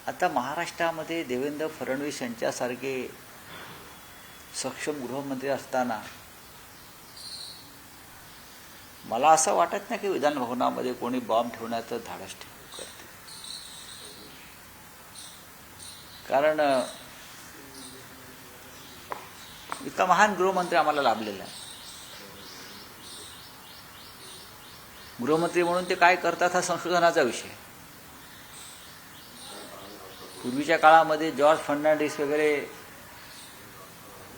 आता महाराष्ट्रामध्ये देवेंद्र फडणवीस यांच्यासारखे सक्षम गृहमंत्री असताना मला असं वाटत नाही की विधान भवनामध्ये कोणी बॉम्ब ठेवण्याचं धाडस करते. कारण इतका महान गृहमंत्री आम्हाला लाभलेला आहे. गृहमंत्री म्हणून ते काय करतात हा संशोधनाचा विषय. पूर्वीच्या काळामध्ये जॉर्ज फर्नांडिस वगैरे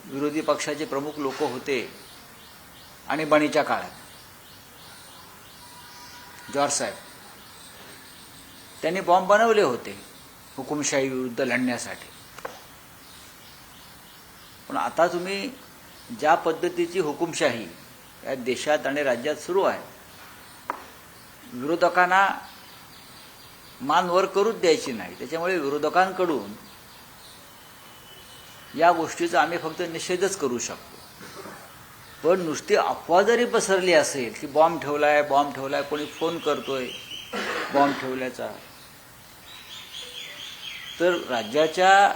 विरोधी पक्षाचे प्रमुख लोक होते आणि बणीच्या काळात जॉर्ज साहेब त्यांनी बॉम्ब बनवले होते हुकुमशाही विरुद्ध लढण्यासाठी. पण आता तुम्ही ज्या पद्धतीची हुकुमशाही या देशात आणि राज्यात सुरू आहे, विरोधकांना मान वर करूच द्यायची नाही. त्याच्यामुळे विरोधकांकडून या गोष्टीचा आम्ही फक्त निषेधच करू शकतो. पण नुसती अफवा जरी पसरली असेल की बॉम्ब ठेवलाय, कोणी फोन करतोय बॉम्ब ठेवल्याचा, तर राज्याच्या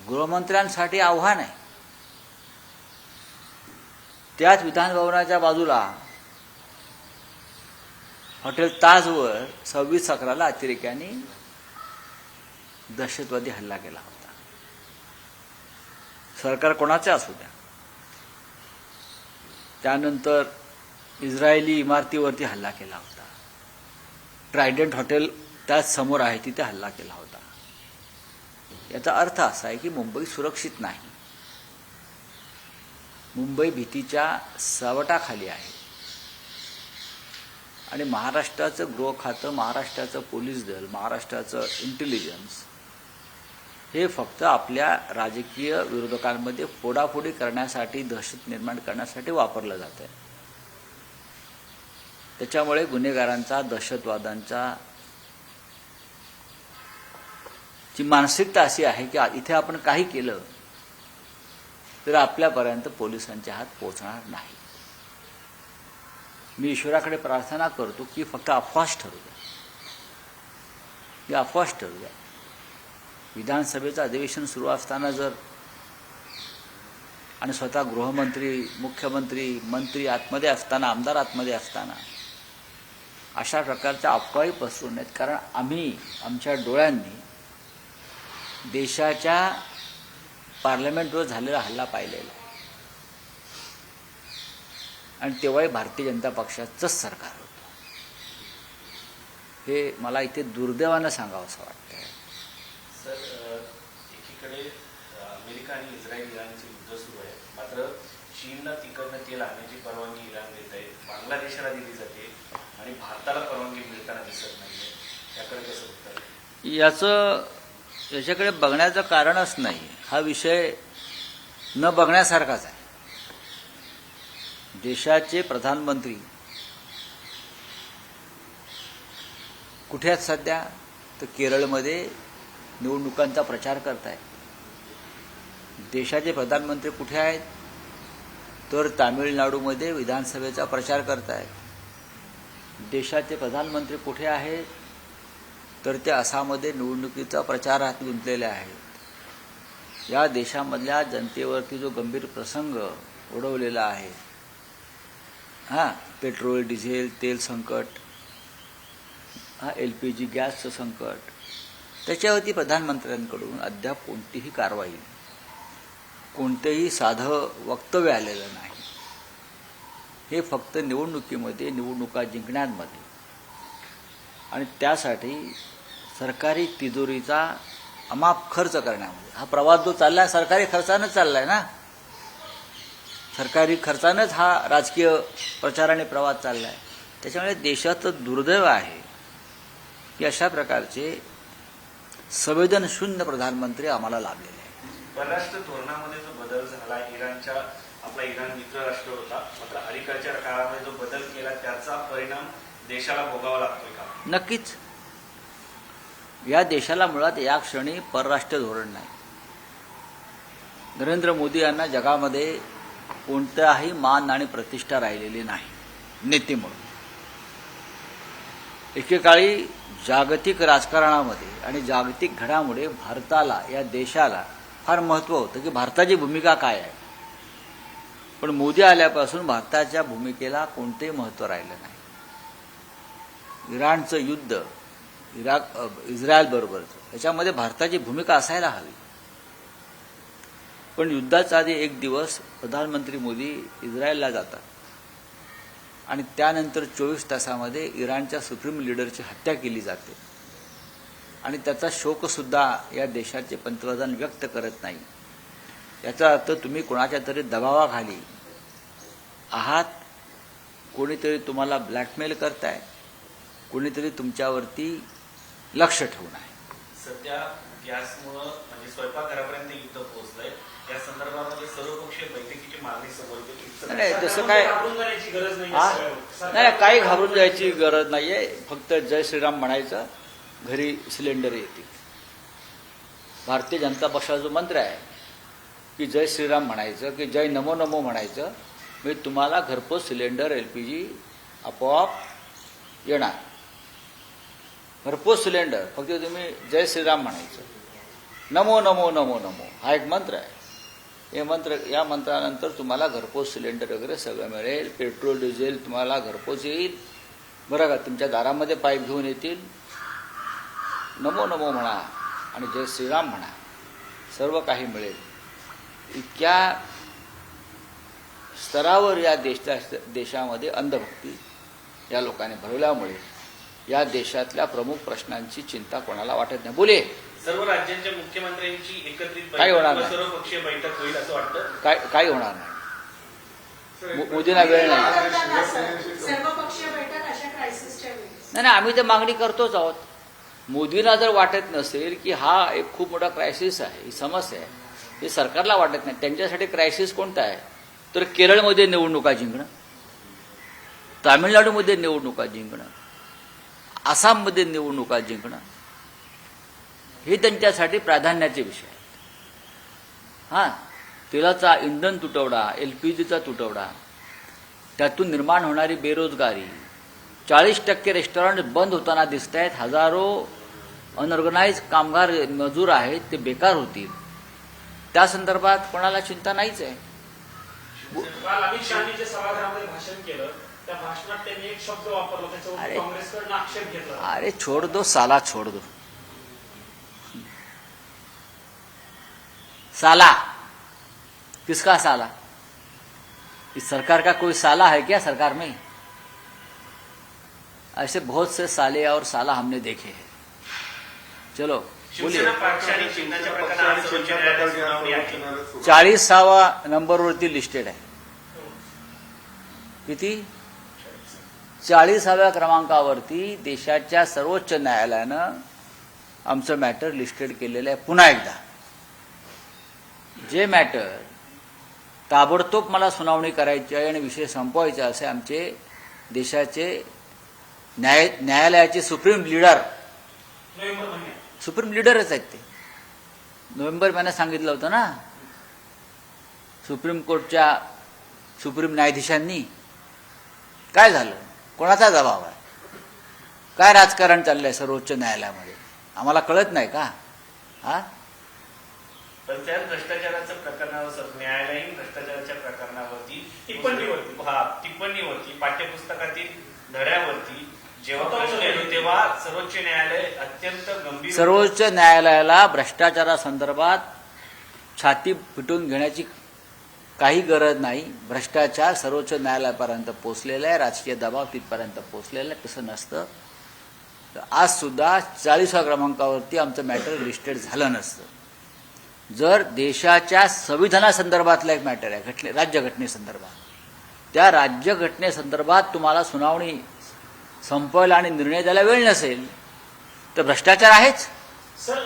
गृहमंत्र्यांसाठी आव्हान आहे. त्याच विधानभवनाच्या बाजूला हॉटेल ताजवर 26/11 अतिरेक्यांनी दहशतवादी हल्ला केला होता. सरकार कोणाचे असू द्या. त्यानंतर इस्रायली इमारतीवरती हल्ला केला होता. ट्रायडंट हॉटेल त्याच समोर आहे तिथे हल्ला केला होता. याचा अर्थ असा आहे की मुंबई सुरक्षित नाही. मुंबई भीतीच्या सावटाखाली आहे. आणि महाराष्ट्राचं गृह खातं, महाराष्ट्राचं पोलीस दल, महाराष्ट्राचं इंटेलिजन्स हे फक्त आपल्या राजकीय विरोधकांमध्ये फोडाफोडी करण्यासाठी, दहशत निर्माण करण्यासाठी वापरलं जातं. त्याच्यामुळे गुन्हेगारांचा, दहशतवाद्यांचा ची मानसिकता अशी आहे की इथे आपण काही केलं तर आपल्यापर्यंत पोलिसांचे हात पोहोचणार नाही. मी ईश्वराकडे प्रार्थना करतो की फक्त अफवाच ठरू द्या, ही अफवाच ठरू द्या. विधानसभेचं अधिवेशन सुरू असताना जर आणि स्वतः गृहमंत्री, मुख्यमंत्री, मंत्री आतमध्ये असताना, आमदार आतमध्ये असताना अशा प्रकारच्या अफवाही पसरू नयेत. कारण आम्ही आमच्या डोळ्यांनी देशाच्या पार्लमेंटवर झालेला हल्ला पाहिलेला आहे. आणि तेव्हाही भारतीय जनता पक्षाचंच सरकार होतं. हे मला इथे दुर्दैवानं सांगावं असं वाटतं. सर, एकीकडे अमेरिका आणि इस्रायल इराणचे युद्ध सुरू आहे, मात्र चीनला तिकडनं तेल आणण्याची परवानगी इराण देत आहे, बांगलादेशाला दिली जाते आणि भारताला परवानगी मिळताना दिसत नाहीये. त्याकडे कसं उत्तर? याच्याकडे बघण्याचं कारणच नाही. हा विषय न बघण्यासारखाच आहे. देशाचे प्रधानमंत्री कुठे आहेत सध्या? तर केरळमध्ये निवडणुकांचा प्रचार करतायत. देशाचे प्रधानमंत्री कुठे आहेत? तर तामिळनाडूमध्ये विधानसभेचा प्रचार करतायत. देशाचे प्रधानमंत्री कुठे आहेत? तर ते आसाममध्ये निवडणुकीचा प्रचारात गुंतलेले आहेत. या देशामधल्या जनतेवरती जो गंभीर प्रसंग ओढवलेला आहे, पेट्रोल, डिझेल, तेल संकट, LPG गॅसचं संकट, त्याच्यावरती प्रधानमंत्र्यांकडून अद्याप कोणतीही कारवाई, कोणतेही साधं वक्तव्य आलेलं नाही. हे फक्त निवडणुकीमध्ये, निवडणुका जिंकण्यामध्ये आणि त्यासाठी सरकारी तिजोरीचा अमाप खर्च करण्यामध्ये. हा प्रवास जो चाललाय सरकारी खर्चानंच चाललाय ना. सरकारी खर्चानंच हा राजकीय प्रचार आणि प्रवास चाललाय. त्याच्यामुळे देशाचं दुर्दैव आहे की अशा प्रकारचे संवेदनशून्य प्रधानमंत्री आम्हाला लाभलेले आहेत. परराष्ट्र धोरणामध्ये जो बदल झाला, आपला इराण मित्र राष्ट्र होता, मात्र अलीकडच्या काळामध्ये जो बदल केला त्याचा परिणाम देशाला भोगावा लागतोय का? नक्कीच. या देशाला मुळात या क्षणी परराष्ट्र धोरण नाही. नरेंद्र मोदी यांना जगामध्ये कोणताही मान आणि प्रतिष्ठा राहिलेली नाही नेते म्हणून. एकेकाळी जागतिक राजकारणामध्ये आणि जागतिक घडामोडी भारताला, या देशाला फार महत्त्व होतं की भारताची भूमिका काय आहे. पण मोदी आल्यापासून भारताच्या भूमिकेला कोणतेही महत्त्व राहिलं नाही. इराणचं युद्ध, इस्रायलबरोबरचं, याच्यामध्ये भारताची भूमिका असायला हवी. पण युद्धाच्या आधी एक दिवस प्रधानमंत्री मोदी इस्रायलला जातात आणि त्यानंतर 24 तासामध्ये इराणच्या सुप्रीम लीडरची हत्या केली जाते आणि त्याचा शोकसुद्धा या देशाचे पंतप्रधान व्यक्त करत नाही. याचा अर्थ तुम्ही कोणाच्या तरी दबावाखाली आहात, कोणीतरी तुम्हाला ब्लॅकमेल करताय, कोणीतरी तुमच्यावरती लक्ष ठेवून आहे. सध्या गॅसमुळं म्हणजे स्वयंपाकघरापर्यंत युद्ध पोहोचलंय. या संदर्भामध्ये सर्वपक्षीय बैठकीची मागणी समोर येते. नाही, तसं काय घाबरून जाण्याची गरज नाही. नाही, काही घाबरून जायची गरज नाहीये. फक्त जय श्रीराम म्हणायचं, घरी सिलेंडर येतील. भारतीय जनता पक्षाचा जो मंत्र आहे की जय श्रीराम म्हणायचं, की जय नमो नमो म्हणायचं, मी तुम्हाला घरपोच सिलेंडर LPG आपोआप येणार. घरपोच सिलेंडर, फक्त तुम्ही जय श्रीराम म्हणायचं. नमो नमो नमो नमो हा एक मंत्र आहे. या मंत्रानंतर तुम्हाला घरपोच सिलेंडर वगैरे सगळं मिळेल. पेट्रोल डिझेल तुम्हाला घरपोच येईल, बरं का. तुमच्या दारामध्ये पाईप घेऊन येतील. नमो नमो म्हणा आणि जय श्रीराम म्हणा, सर्व काही मिळेल. इतक्या स्तरावर या देशामध्ये अंधभक्ती या लोकांनी भरवल्यामुळे या देशातल्या प्रमुख प्रश्नांची चिंता कोणाला वाटत नाही. बोले, सर्व राज्यांच्या मुख्यमंत्र्यांची एकत्रित काही होणार बैठक, नाही. सर्वपक्षीय बैठक होईल असं वाटतं. काही होणार नाही. मोदींना वेळ नाही. सर्वपक्षीय बैठक अशा क्रायसिसच्या वेळी नाही, आम्ही तर मागणी करतोच आहोत. मोदींना जर वाटत नसेल की हा एक खूप मोठा क्रायसिस आहे, ही समस्या आहे, हे सरकारला वाटत नाही. त्यांच्यासाठी क्रायसिस कोणता आहे तर केरळमध्ये निवडणुका जिंकणं, तामिळनाडूमध्ये निवडणुका जिंकणं, आसाममध्ये निवडणुका जिंकणं, हे त्यांच्यासाठी प्राधान्याचे विषय आहेत. हां, तेलाचा इंधन तुटवडा, LPGचा तुटवडा, त्यातून निर्माण होणारी बेरोजगारी, 40% रेस्टॉरंट बंद होताना दिसत आहेत. हजारो अनऑर्गनाइज कामगार मजूर आहेत, ते बेकार होतील. त्या संदर्भात कोणाला चिंता नाहीच आहे. काल अमित शहानी जे सभागृहामध्ये भाषण केलं, त्या भाषणात त्यांनी एक शब्द वापरला, त्याच्यावर काँग्रेसकडनं आक्षेप घेतला. अरे छोड़ दो साला, छोड़ दो साला. किसका साला? इस सरकार का कोई साला है क्या सरकार में? ऐसे बहुत से साले और साला हमने देखे हैं. चलो बोलिए. शिवसेना पक्ष आणि चिन्हाच्या प्रकरणात सर्वोच्च न्यायालयात सुनावणी आहे. 40वा नंबरवरती लिस्टेड आहे. किती? 40व्या क्रमांकावरती देशाच्या सर्वोच्च न्यायालयानं आमचं मॅटर लिस्टेड केलेलं आहे. पुन्हा एकदा जे मॅटर ताबडतोब मला सुनावणी करायची आहे आणि विषय संपवायचा असे आमचे देशाचे न्यायालयाचे सुप्रीम लीडर, नोव्हेंबर महिन्यात सुप्रीम लीडरच आहेत. ते नोव्हेंबर महिन्यात सांगितलं होतं ना सुप्रीम कोर्टच्या सुप्रीम न्यायाधीशांनी. काय झालं? कोणाचा दबाव आहे? काय राजकारण चाललंय सर्वोच्च न्यायालयामध्ये? आम्हाला कळत नाही का? हा, पण त्या भ्रष्टाचाराच्या प्रकरणावर न्यायालयीन भ्रष्टाचाराच्या प्रकरणावरती टिप्पणीवरती पाठ्यपुस्तकातील धड्यावरती जेव्हा प्रश्न येतो तेव्हा सर्वोच्च न्यायालय अत्यंत गंभीर, सर्वोच्च न्यायालयाला भ्रष्टाचारासंदर्भात छाती पिटून घेण्याची काही गरज नाही. भ्रष्टाचार सर्वोच्च न्यायालयापर्यंत पोहोचलेला आहे, राजकीय दबाव तिथपर्यंत पोहोचलेला आहे. तसं नसतं तर आज सुद्धा 40व्या क्रमांकावरती आमचं मॅटर लिस्टेड झालं नसतं. जर देशाच्या संविधानासंदर्भातला एक मॅटर आहे, राज्यघटनेसंदर्भात, त्या राज्यघटनेसंदर्भात तुम्हाला सुनावणी संपवायला आणि निर्णय द्यायला वेळ नसेल तर भ्रष्टाचार आहेच. सर,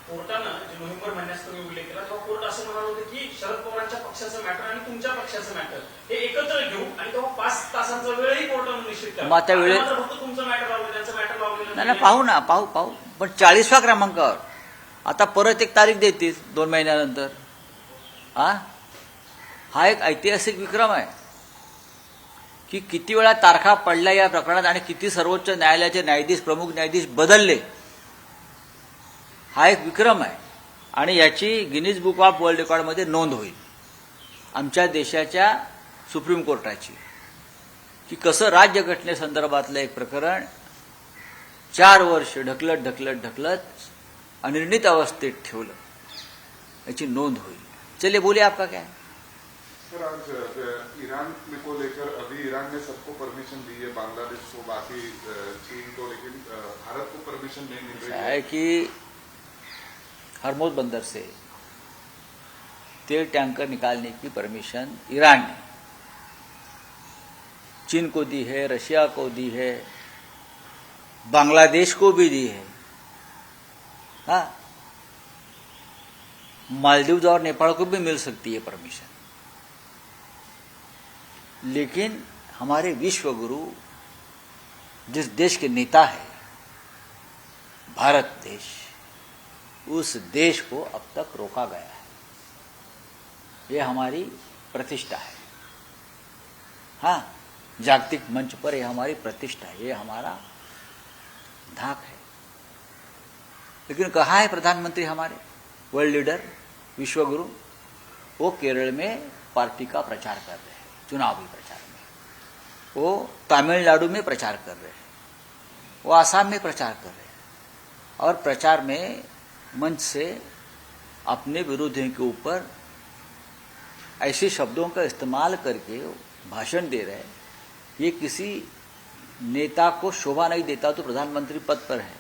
कोर्टानं जे नोव्हेंबर महिन्यात तुम्ही उल्लेख केला तेव्हा कोर्ट असं म्हणाल होतं की शरद पवारांच्या पक्षाचं मॅटर आणि तुमच्या पक्षाचं मॅटर हे एकत्र घेऊ आणि तेव्हा 5 तासांचा वेळही कोर्टानं निश्चित करा. मग त्या वेळेत फक्त तुमचं मॅटर लावलं, त्यांचं मॅटर लावलेलं नाही, पाहू ना, पाहू. पण 40व्या क्रमांकावर आता परत एक तारीख देतील 2 महिन्यानंतर. हा एक ऐतिहासिक विक्रम आहे की किती वेळा तारखा पडल्या या प्रकरणात आणि किती सर्वोच्च न्यायालयाचे न्यायाधीश, प्रमुख न्यायाधीश बदलले, हा एक विक्रम आहे आणि याची गिनीज बुक ऑफ वर्ल्ड रेकॉर्डमध्ये नोंद होईल आमच्या देशाच्या सुप्रीम कोर्टाची, की कसं राज्यघटनेसंदर्भातलं एक प्रकरण 4 वर्ष ढकलत अनिर्णित अवस्थेत ठेवलं, याची नोंद होईल. चलिए बोलिए, आपका क्या है? सर, आज ईरान को लेकर अभी ईरान ने सबको परमिशन दी है, बांग्लादेश को, बाकी चीन को, लेकिन भारत को परमिशन नहीं मिल रही है कि हरमुज बंदर से तेल टैंकर निकालने की परमिशन ईरान ने चीन को दी है, रशिया को दी है, बांग्लादेश को भी दी है, हाँ, मालदीव और नेपाल को भी मिल सकती है परमिशन. लेकिन हमारे विश्व गुरु जिस देश के नेता है, भारत देश, उस देश को अब तक रोका गया है. ये हमारी प्रतिष्ठा है. हाँ, जागतिक मंच पर यह हमारी प्रतिष्ठा है, ये हमारा धाक है. लेकिन कहाँ है प्रधानमंत्री हमारे, वर्ल्ड लीडर, विश्व गुरु? वो केरल में पार्टी का प्रचार कर रहे हैं, चुनावी प्रचार में. वो तमिलनाडु में प्रचार कर रहे हैं, वो आसाम में प्रचार कर रहे हैं, और प्रचार में मंच से अपने विरोधियों के ऊपर ऐसे शब्दों का इस्तेमाल करके भाषण दे रहे हैं. ये किसी नेता को शोभा नहीं देता तो प्रधानमंत्री पद पर है,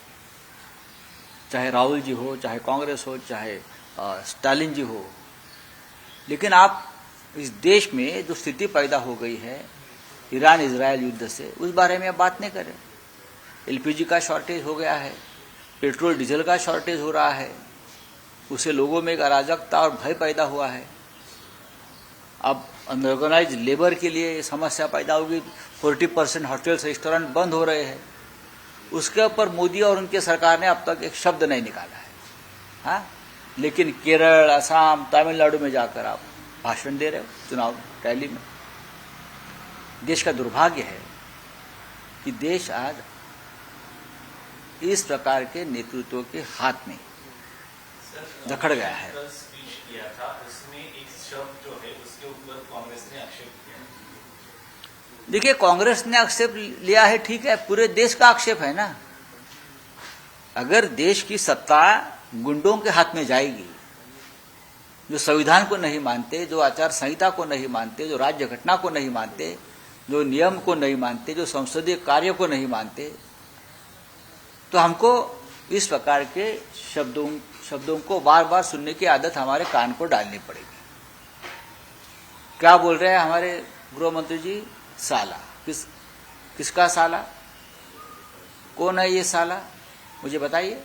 चाहे राहुल जी हो, चाहे कांग्रेस हो, चाहे स्टालिन जी हो. लेकिन आप इस देश में जो स्थिति पैदा हो गई है ईरान इजराइल युद्ध से, उस बारे में आप बात नहीं करें. एलपीजी का शॉर्टेज हो गया है, पेट्रोल डीजल का शॉर्टेज हो रहा है, उससे लोगों में एक अराजकता और भय पैदा हुआ है. अब अनऑर्गेनाइज लेबर के लिए समस्या पैदा होगी. 40% होटल्स, रेस्टोरेंट बंद हो रहे हैं. उसके ऊपर मोदी और उनके सरकार ने अब तक एक शब्द नहीं निकाला है. हाँ, लेकिन केरल, असम, तमिलनाडु में जाकर आप भाषण दे रहे हो चुनाव रैली में. देश का दुर्भाग्य है कि देश आज इस प्रकार के नेतृत्व के हाथ में जकड़ गया है. स्पीच किया था, उसमें एक शब्द जो है उसके ऊपर कांग्रेस ने आक्षेप किया. देखिए, कांग्रेस ने आक्षेप लिया है, ठीक है, पूरे देश का आक्षेप है ना. अगर देश की सत्ता गुंडों के हाथ में जाएगी, जो संविधान को नहीं मानते, जो आचार संहिता को नहीं मानते, जो राज्य घटना को नहीं मानते, जो नियम को नहीं मानते, जो संसदीय कार्य को नहीं मानते, तो हमको इस प्रकार के शब्दों को बार बार सुनने की आदत हमारे कान को डालनी पड़ेगी. क्या बोल रहे हैं हमारे गृह मंत्री जी? साला. किसका साला? कौन है ये साला? मुझे बताइए,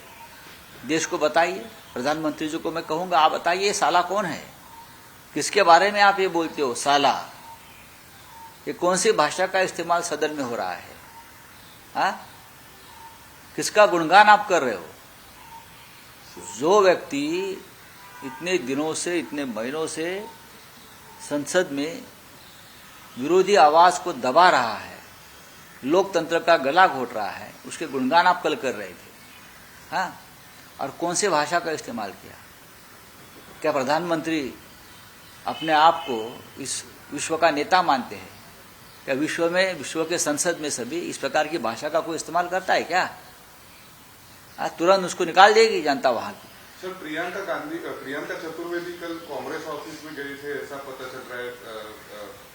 देश को बताइए. प्रधानमंत्री जी को मैं कहूंगा, आप बताइए ये साला कौन है, किसके बारे में आप ये बोलते हो साला? ये कौन सी भाषा का इस्तेमाल सदन में हो रहा है? हाँ, किसका गुणगान आप कर रहे हो? जो व्यक्ति इतने दिनों से, इतने महीनों से संसद में विरोधी आवाज को दबा रहा है, लोकतंत्र का गला घोट रहा है, उसके गुणगान आप कल कर रहे थे. हाँ, और कौन से भाषा का इस्तेमाल किया? क्या प्रधानमंत्री अपने आप को इस विश्व का नेता मानते हैं? क्या विश्व के संसद में सभी इस प्रकार की भाषा का कोई इस्तेमाल करता है क्या? तुरंत उसको निकाल देगी जनता वहां की. सर, प्रियंका चतुर्वेदी कल कांग्रेस ऑफिस में गई थे, ऐसा पता चल रहा है,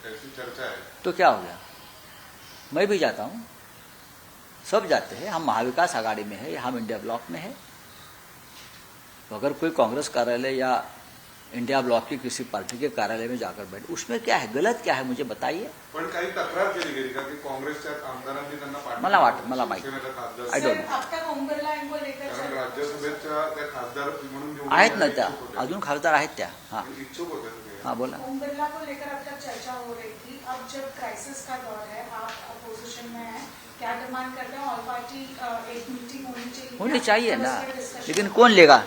ऐसी चर्चा है. तो क्या हो गया? मैं भी जाता हूं, सब जाते हैं. हम महाविकास आघाड़ी में है, हम इंडिया ब्लॉक में है. तो अगर कोई कांग्रेस कार्यालय या इंडिया ब्लॉक की किसी पार्टी के कार्यालय में जाकर बैठे, उसमें क्या है, गलत क्या है, मुझे बताइए. पण काही तक्रार केली गेली का की काँग्रेसच्या आमदारांनी त्यांना मला माहिती. I don't know. अब तक ओम बिर्ला इनको लेकर कारण राज्यसभेच्या त्या खासदार म्हणून निवडून आहेत ना त्या, इच्छुक होत्या. अजून खासदार आहेत त्या. हाँ इच्छुक होते सगळे. हाँ, बोला. ओम बिरला को लेकर अब तक चर्चा हो रही थी. अब जब क्राइसिस का दौर है, आप अपोजिशन में हैं, क्या डिमांड करते हैं? ऑल पार्टी एक मीटिंग होनी चाहिए. होनी चाहिए ना, उस पर discussion लेकिन कौन लेगा?